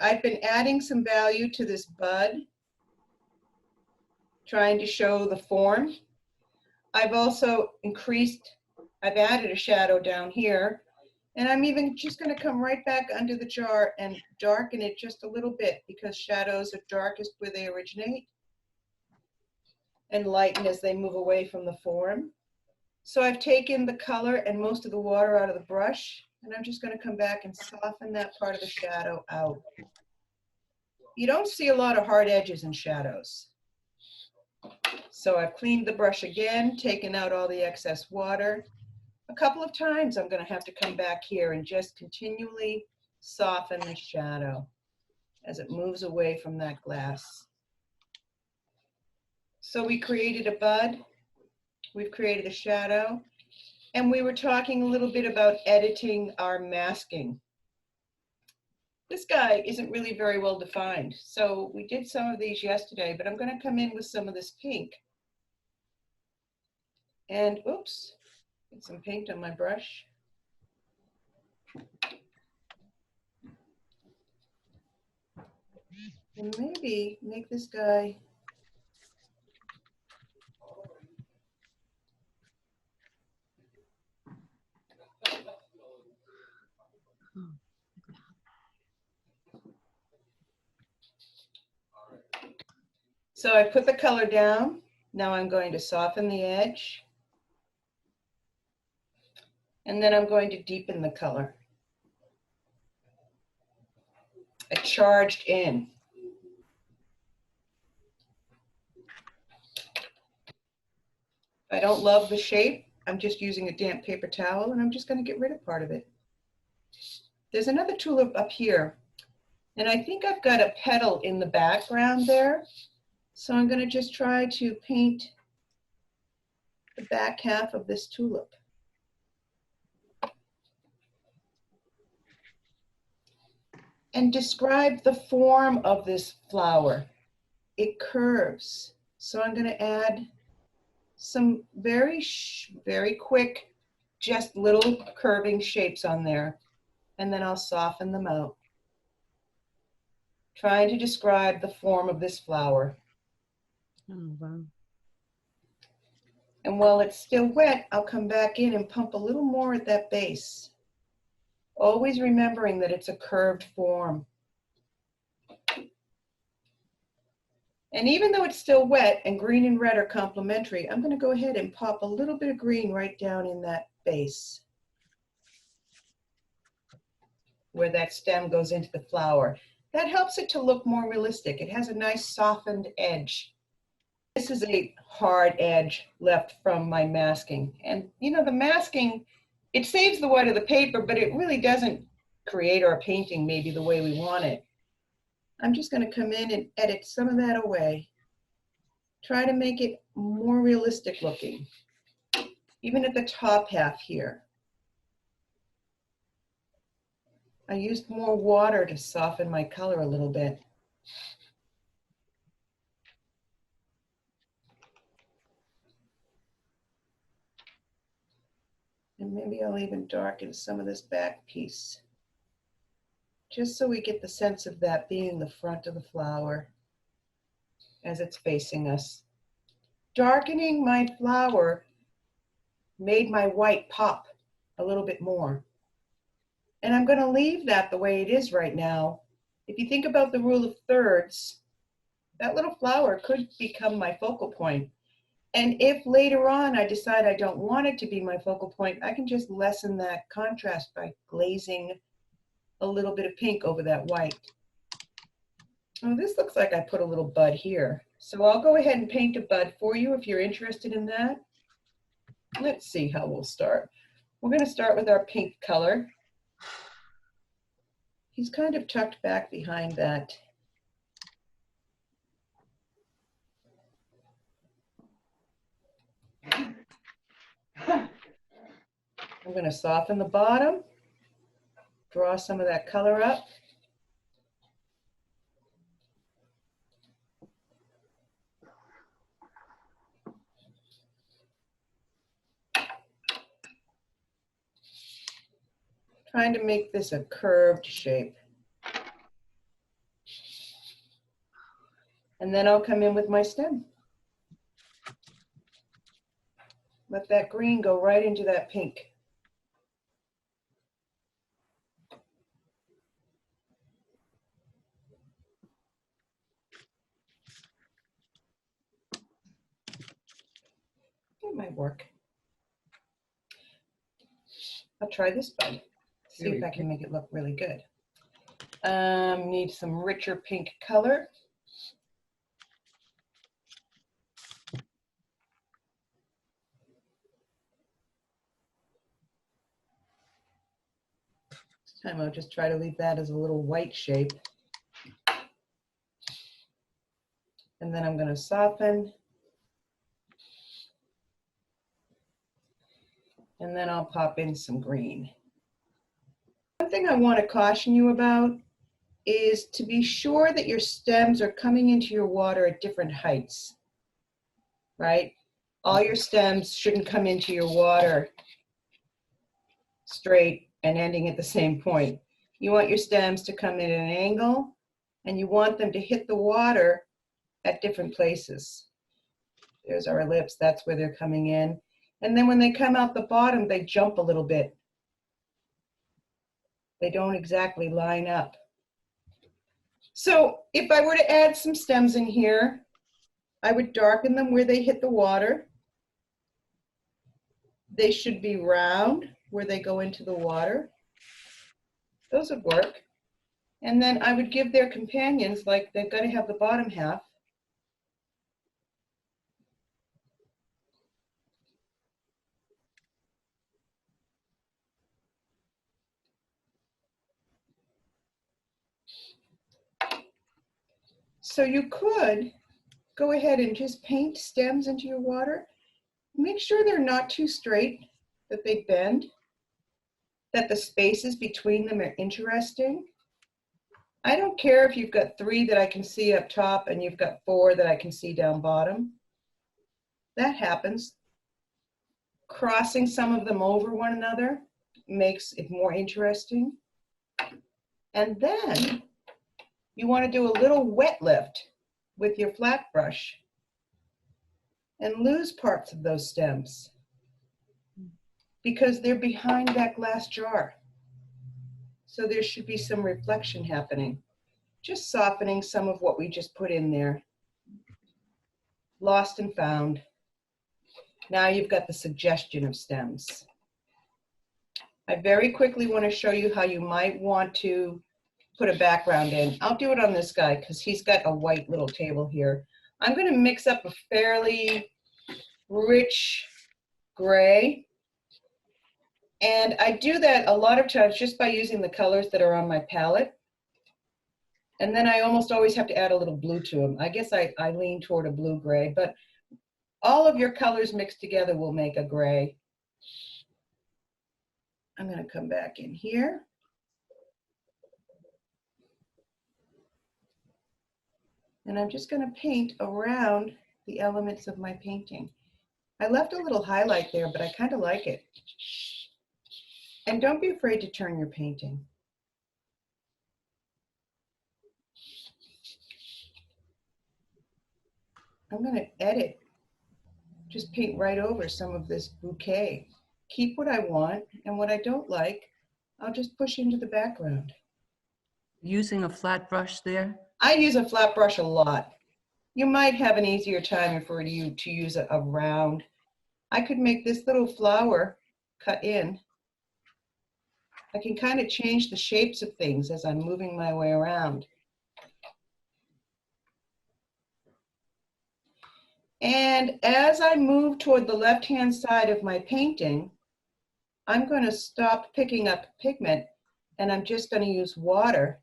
I've been adding some value to this bud, trying to show the form. I've also I've added a shadow down here, and I'm even just going to come right back under the jar and darken it just a little bit, because shadows are darkest where they originate and lighten as they move away from the form. So I've taken the color and most of the water out of the brush, and I'm just going to come back and soften that part of the shadow out. You don't see a lot of hard edges in shadows. So I've cleaned the brush again, taken out all the excess water. A couple of times I'm going to have to come back here and just continually soften the shadow as it moves away from that glass. So we created a bud, we've created a shadow, and we were talking a little bit about editing our masking. This guy isn't really very well defined, so we did some of these yesterday, but I'm going to come in with some of this pink. And oops, get some paint on my brush. And maybe make this guy so I put the color down. Now I'm going to soften the edge. And then I'm going to deepen the color. A charged in. If I don't love the shape, I'm just using a damp paper towel, and I'm just going to get rid of part of it. There's another tulip up here, and I think I've got a petal in the background there. So I'm going to just try to paint the back half of this tulip. And describe the form of this flower. It curves. So I'm going to add some very quick, just little curving shapes on there. And then I'll soften them out, trying to describe the form of this flower. Oh, wow. And while it's still wet, I'll come back in and pump a little more at that base, always remembering that it's a curved form. And even though it's still wet and green and red are complementary, I'm going to go ahead and pop a little bit of green right down in that base, where that stem goes into the flower. That helps it to look more realistic. It has a nice softened edge. This is a hard edge left from my masking. And you know, the masking, it saves the white of the paper, but it really doesn't create our painting maybe the way we want it. I'm just going to come in and edit some of that away. Try to make it more realistic looking, even at the top half here. I used more water to soften my color a little bit. And maybe I'll even darken some of this back piece, just so we get the sense of that being the front of the flower as it's facing us. Darkening my flower made my white pop a little bit more. And I'm going to leave that the way it is right now. If you think about the rule of thirds, that little flower could become my focal point. And if later on I decide I don't want it to be my focal point, I can just lessen that contrast by glazing a little bit of pink over that white. Oh, this looks like I put a little bud here. So I'll go ahead and paint a bud for you if you're interested in that. Let's see how we'll start. We're going to start with our pink color. He's kind of tucked back behind that. I'm going to soften the bottom, draw some of that color up. Trying to make this a curved shape. And then I'll come in with my stem. Let that green go right into that pink. It might work. I'll try this bud. See if I can make it look really good. Need some richer pink color. This time I'll just try to leave that as a little white shape. And then I'm going to soften. And then I'll pop in some green. One thing I want to caution you about is to be sure that your stems are coming into your water at different heights, right? All your stems shouldn't come into your water straight and ending at the same point. You want your stems to come in at an angle, and you want them to hit the water at different places. There's our lips, that's where they're coming in. And then when they come out the bottom, they jump a little bit. They don't exactly line up. So if I were to add some stems in here, I would darken them where they hit the water. They should be round where they go into the water. Those would work. And then I would give their companions, like they've got to have the bottom half. So you could go ahead and just paint stems into your water. Make sure they're not too straight, that they bend, that the spaces between them are interesting. I don't care if you've got 3 that I can see up top and you've got 4 that I can see down bottom. That happens. Crossing some of them over one another makes it more interesting. And then you want to do a little wet lift with your flat brush and lose parts of those stems because they're behind that glass jar. So there should be some reflection happening. Just softening some of what we just put in there. Lost and found. Now you've got the suggestion of stems. I very quickly want to show you how you might want to put a background in. I'll do it on this guy because he's got a white little table here. I'm going to mix up a fairly rich gray. And I do that a lot of times just by using the colors that are on my palette. And then I almost always have to add a little blue to them. I guess I lean toward a blue-gray, but all of your colors mixed together will make a gray. I'm going to come back in here. And I'm just going to paint around the elements of my painting. I left a little highlight there, but I kind of like it. And don't be afraid to turn your painting. I'm going to edit, just paint right over some of this bouquet. Keep what I want, and what I don't like, I'll just push into the background. Using a flat brush there? I use a flat brush a lot. You might have an easier time for you to use a round. I could make this little flower cut in. I can kind of change the shapes of things as I'm moving my way around. And as I move toward the left-hand side of my painting, I'm going to stop picking up pigment and I'm just going to use water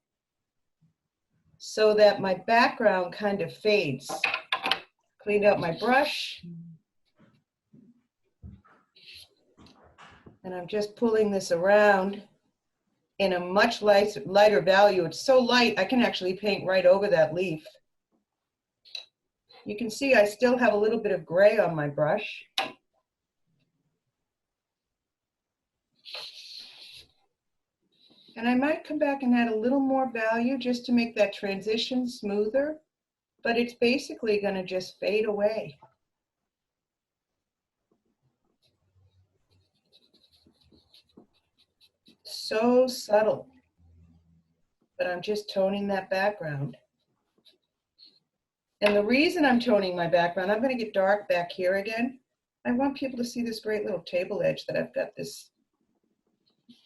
so that my background kind of fades. Cleaned out my brush. And I'm just pulling this around in a much lighter value. It's so light, I can actually paint right over that leaf. You can see I still have a little bit of gray on my brush. And I might come back and add a little more value just to make that transition smoother. but it's basically going to just fade away. So subtle, but I'm just toning that background. And the reason I'm toning my background, I'm going to get dark back here again. I want people to see this great little table edge that I've got this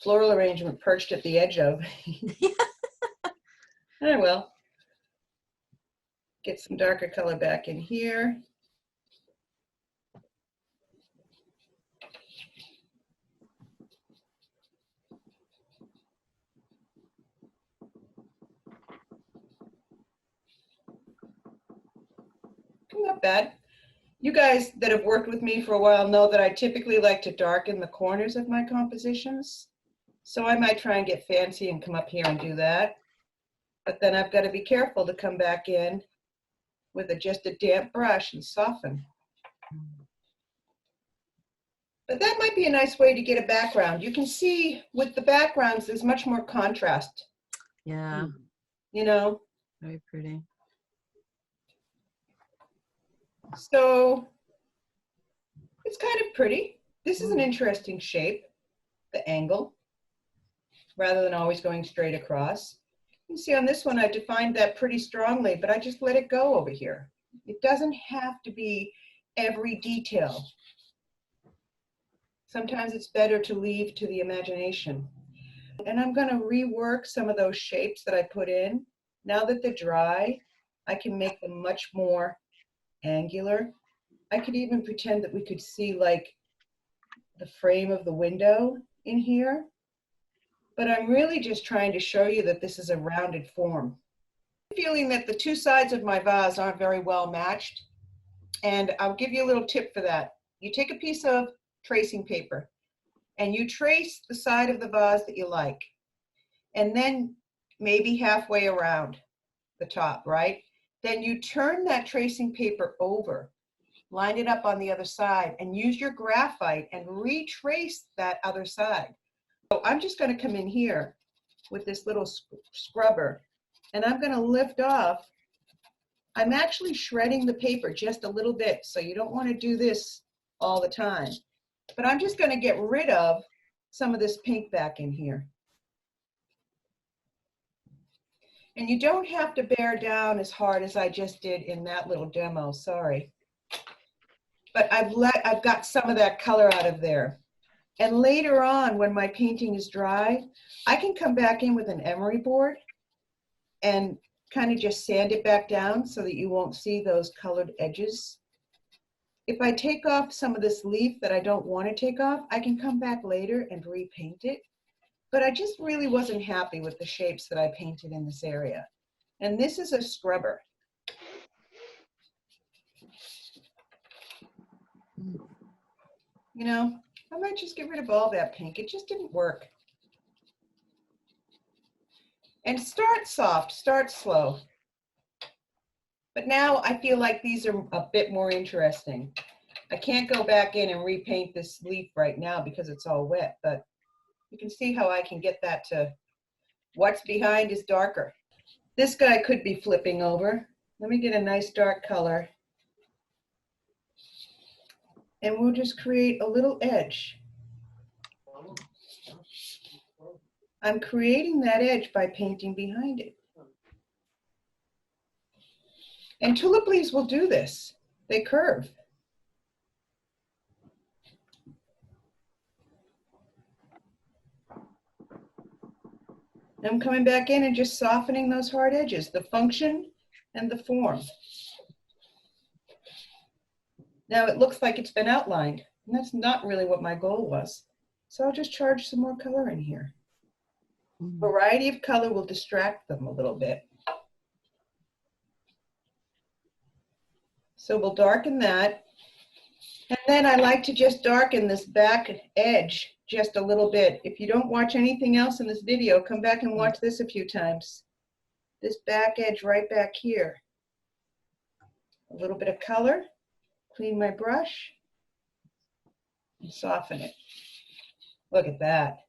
floral arrangement perched at the edge of. I will. Get some darker color back in here. Not bad. You guys that have worked with me for a while know that I typically like to darken the corners of my compositions. So I might try and get fancy and come up here and do that. But then I've got to be careful to come back in with just a damp brush and soften. But that might be a nice way to get a background. You can see with the backgrounds, there's much more contrast. Yeah, You know? very pretty. So it's kind of pretty. This is an interesting shape, the angle, rather than always going straight across. You see on this one, I defined that pretty strongly, but I just let it go over here. It doesn't have to be every detail. Sometimes it's better to leave to the imagination. And I'm going to rework some of those shapes that I put in. Now that they're dry, I can make them much more angular. I could even pretend that we could see like the frame of the window in here. But I'm really just trying to show you that this is a rounded form. I'm feeling that the two sides of my vase aren't very well matched. And I'll give you a little tip for that. You take a piece of tracing paper and you trace the side of the vase that you like. And then maybe halfway around the top, right? Then you turn that tracing paper over, line it up on the other side, and use your graphite and retrace that other side. So I'm just going to come in here with this little scrubber, and I'm going to lift off. I'm actually shredding the paper just a little bit, so you don't want to do this all the time. But I'm just going to get rid of some of this pink back in here. And you don't have to bear down as hard as I just did in that little demo, sorry. But I've got some of that color out of there. And later on, when my painting is dry, I can come back in with an emery board and kind of just sand it back down so that you won't see those colored edges. If I take off some of this leaf that I don't want to take off, I can come back later and repaint it. But I just really wasn't happy with the shapes that I painted in this area. And this is a scrubber. You know, I might just get rid of all that pink. It just didn't work. And start soft, start slow. But now I feel like these are a bit more interesting. I can't go back in and repaint this leaf right now because it's all wet, but you can see how I can get that to what's behind is darker. This guy could be flipping over. Let me get a nice dark color. And we'll just create a little edge. I'm creating that edge by painting behind it. And tulip leaves will do this. They curve. I'm coming back in and just softening those hard edges, the function and the form. Now it looks like it's been outlined, and that's not really what my goal was. So I'll just charge some more color in here. Variety of color will distract them a little bit. So we'll darken that. And then I like to just darken this back edge just a little bit. If you don't watch anything else in this video, come back and watch this a few times. This back edge right back here. A little bit of color, clean my brush, and soften it. Look at that.